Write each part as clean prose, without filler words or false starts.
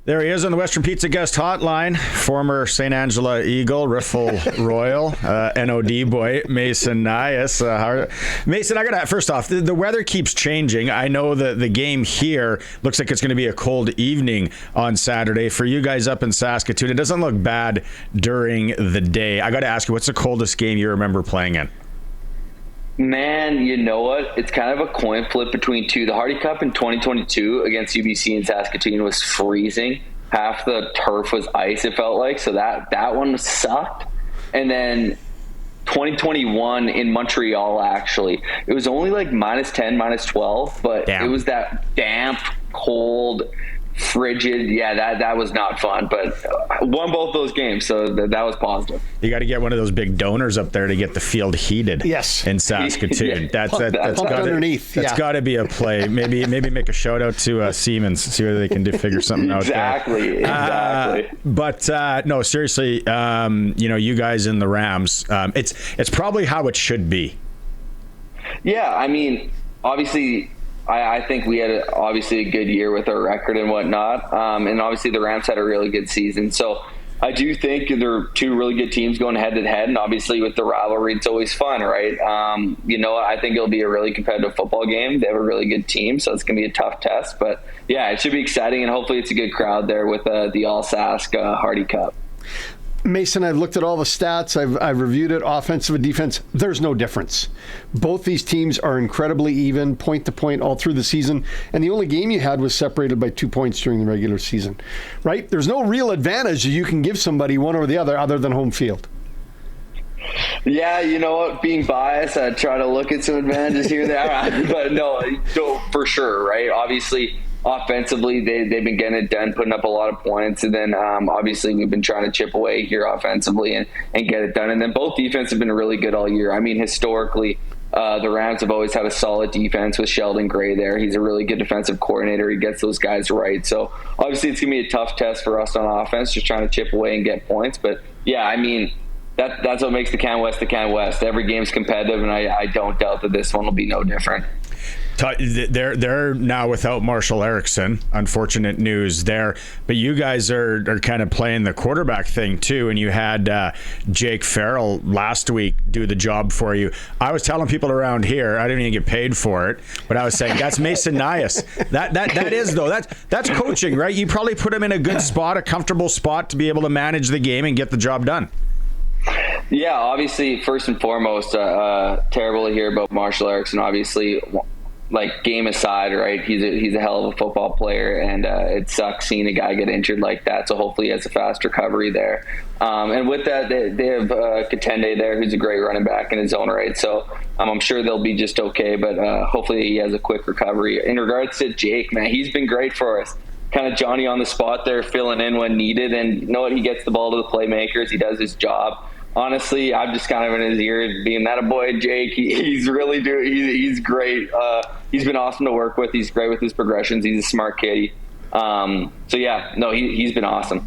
There he is on the Western Pizza Guest Hotline, former St. Angela Eagle, Riffle Royal, NOD boy, Mason Nyhus. Mason, I got to, first off, the weather keeps changing. I know that the game here looks like it's going to be a cold evening on Saturday. For you guys up in Saskatoon, it doesn't look bad during the day. I got to ask you, what's the coldest game you remember playing in? Man, you know what? It's kind of a coin flip between two. The Hardy Cup in 2022 against UBC in Saskatoon was freezing. Half the turf was ice, it felt like. So that one sucked. And then 2021 in Montreal, actually. It was only like -10, -12, but It was that damp, cold, frigid. Yeah, that was not fun, but won both those games, so that was positive. You got to get one of those big donors up there to get the field heated. Yes, in Saskatoon. That's underneath. That's got to be a play. Maybe make a shout out to Siemens, see whether they can figure something out. Exactly. But no, seriously, you guys in the Rams, it's probably how it should be. Yeah, I mean, obviously. I think we had obviously a good year with our record and whatnot. And obviously the Rams had a really good season. So I do think they're two really good teams going head to head. And obviously with the rivalry, it's always fun, right? I think it'll be a really competitive football game. They have a really good team, so it's going to be a tough test. But yeah, it should be exciting. And hopefully it's a good crowd there with the All Sask Hardy Cup. Mason, I've looked at all the stats. I've reviewed it, offensive and defense. There's no difference. Both these teams are incredibly even, point to point, all through the season. And the only game you had was separated by 2 points during the regular season, right? There's no real advantage you can give somebody one or the other than home field. Yeah, you know what? Being biased, I try to look at some advantages here and there. But no, for sure, right? Obviously, offensively, they've been getting it done, putting up a lot of points. And then obviously we've been trying to chip away here offensively and get it done. And then both defense have been really good all year. I mean, historically, the Rams have always had a solid defense with Sheldon Gray there. He's a really good defensive coordinator. He gets those guys right. So obviously it's going to be a tough test for us on offense, just trying to chip away and get points. But yeah, I mean, that's what makes the Can West the Can West. Every game's competitive, and I don't doubt that this one will be no different. They're now without Marshall Erickson. Unfortunate news there. But you guys are kind of playing the quarterback thing too. And you had Jake Farrell last week do the job for you. I was telling people around here, I didn't even get paid for it, but I was saying that's Mason Nyhus. That is though. That's coaching, right? You probably put him in a good spot, a comfortable spot to be able to manage the game and get the job done. Yeah, obviously, first and foremost, terrible to hear about Marshall Erickson. Obviously, like game aside, right? He's a hell of a football player, and it sucks seeing a guy get injured like that. So hopefully, he has a fast recovery there. And with that, they have Katende there, who's a great running back in his own right. So I'm sure they'll be just okay. But hopefully, he has a quick recovery. In regards to Jake, man, he's been great for us. Kind of Johnny on the spot there, filling in when needed, and you know what? He gets the ball to the playmakers. He does his job. Honestly, I'm just kind of in his ear being that a boy, Jake. He's really doing. He's great. He's been awesome to work with. He's great with his progressions. He's a smart kid. So yeah, no, he's been awesome.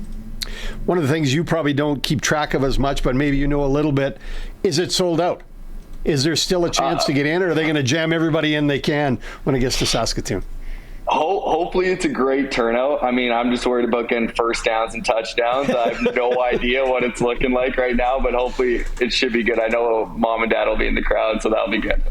One of the things you probably don't keep track of as much, but maybe you know a little bit, is it sold out? Is there still a chance to get in, or are they going to jam everybody in they can when it gets to Saskatoon? Hopefully it's a great turnout. I mean, I'm just worried about getting first downs and touchdowns. I have no idea what it's looking like right now, but hopefully it should be good. I know mom and dad will be in the crowd, so that'll be good.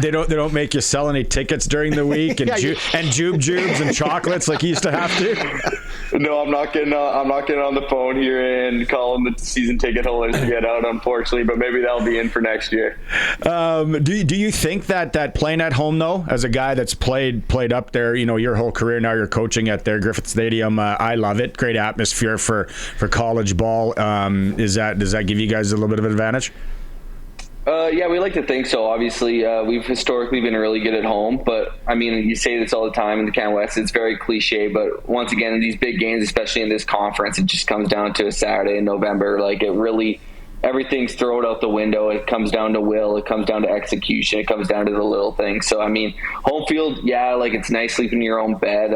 They don't make you sell any tickets during the week and jubes and chocolates like you used to have to. No, I'm not getting on the phone here and calling the season ticket holders to get out, unfortunately. But maybe that'll be in for next year. Do you think that playing at home though, as a guy that's played up there, you know, your whole career, now you're coaching at their Griffith Stadium. I love it. Great atmosphere for college ball. Does that give you guys a little bit of an advantage? Yeah, we like to think so. Obviously, we've historically been really good at home, but I mean, you say this all the time in the Can West. It's very cliche, but once again, in these big games, especially in this conference, it just comes down to a Saturday in November. Like it really, everything's thrown out the window. It comes down to will. It comes down to execution. It comes down to the little things. So, I mean, home field, yeah, like it's nice sleeping in your own bed,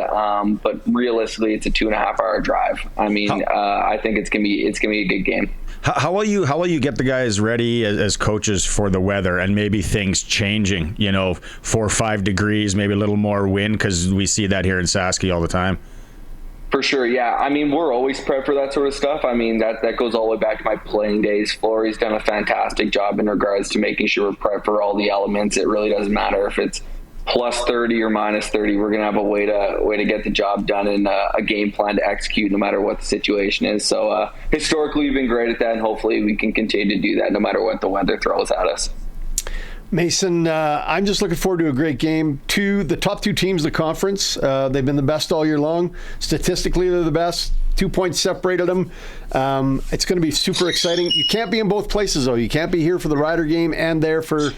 but realistically, it's a 2.5-hour drive. I mean, I think it's gonna be a good game. How will you get the guys ready as coaches for the weather and maybe things changing? 4 or 5 degrees, maybe a little more wind, because we see that here in Saski all the time. For sure, yeah. I mean, we're always prepped for that sort of stuff. I mean, that goes all the way back to my playing days. Florey's done a fantastic job in regards to making sure we're prepped for all the elements. It really doesn't matter if it's plus 30 or minus 30. We're going to have a way to get the job done and a game plan to execute no matter what the situation is. So historically, we've been great at that, and hopefully we can continue to do that no matter what the weather throws at us. Mason, I'm just looking forward to a great game. The top two teams of the conference, they've been the best all year long. Statistically, they're the best. 2 points separated them. It's going to be super exciting. You can't be in both places, though. You can't be here for the Rider game and there for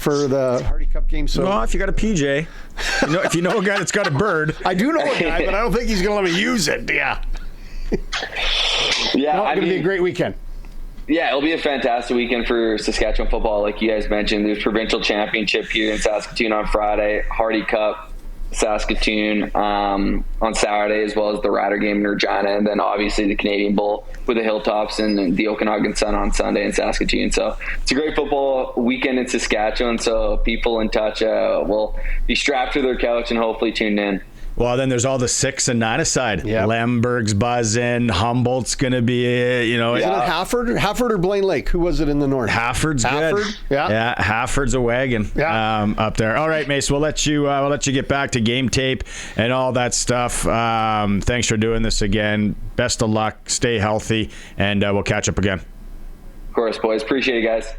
the Hardy Cup game. So, well, if you got a PJ, if you know a guy that's got a bird. I do know a guy, but I don't think he's going to let me use it. Yeah. Yeah, it's going to be a great weekend. Yeah, it'll be a fantastic weekend for Saskatchewan football. Like you guys mentioned, there's provincial championship here in Saskatoon on Friday, Hardy Cup, Saskatoon on Saturday, as well as the Rider game in Regina, and then obviously the Canadian Bowl with the Hilltops and the Okanagan Sun on Sunday in Saskatoon. So it's a great football weekend in Saskatchewan. So people in touch will be strapped to their couch and hopefully tuned in. Well, then there's all the 6 and 9 aside. Yep. Lemberg's buzzing. Humboldt's going to be, Isn't it Hafford or Blaine Lake? Who was it in the north? Hafford's good. Yeah, Hafford's a wagon up there. All right, Mace, we'll let you get back to game tape and all that stuff. Thanks for doing this again. Best of luck. Stay healthy, and we'll catch up again. Of course, boys. Appreciate it, guys.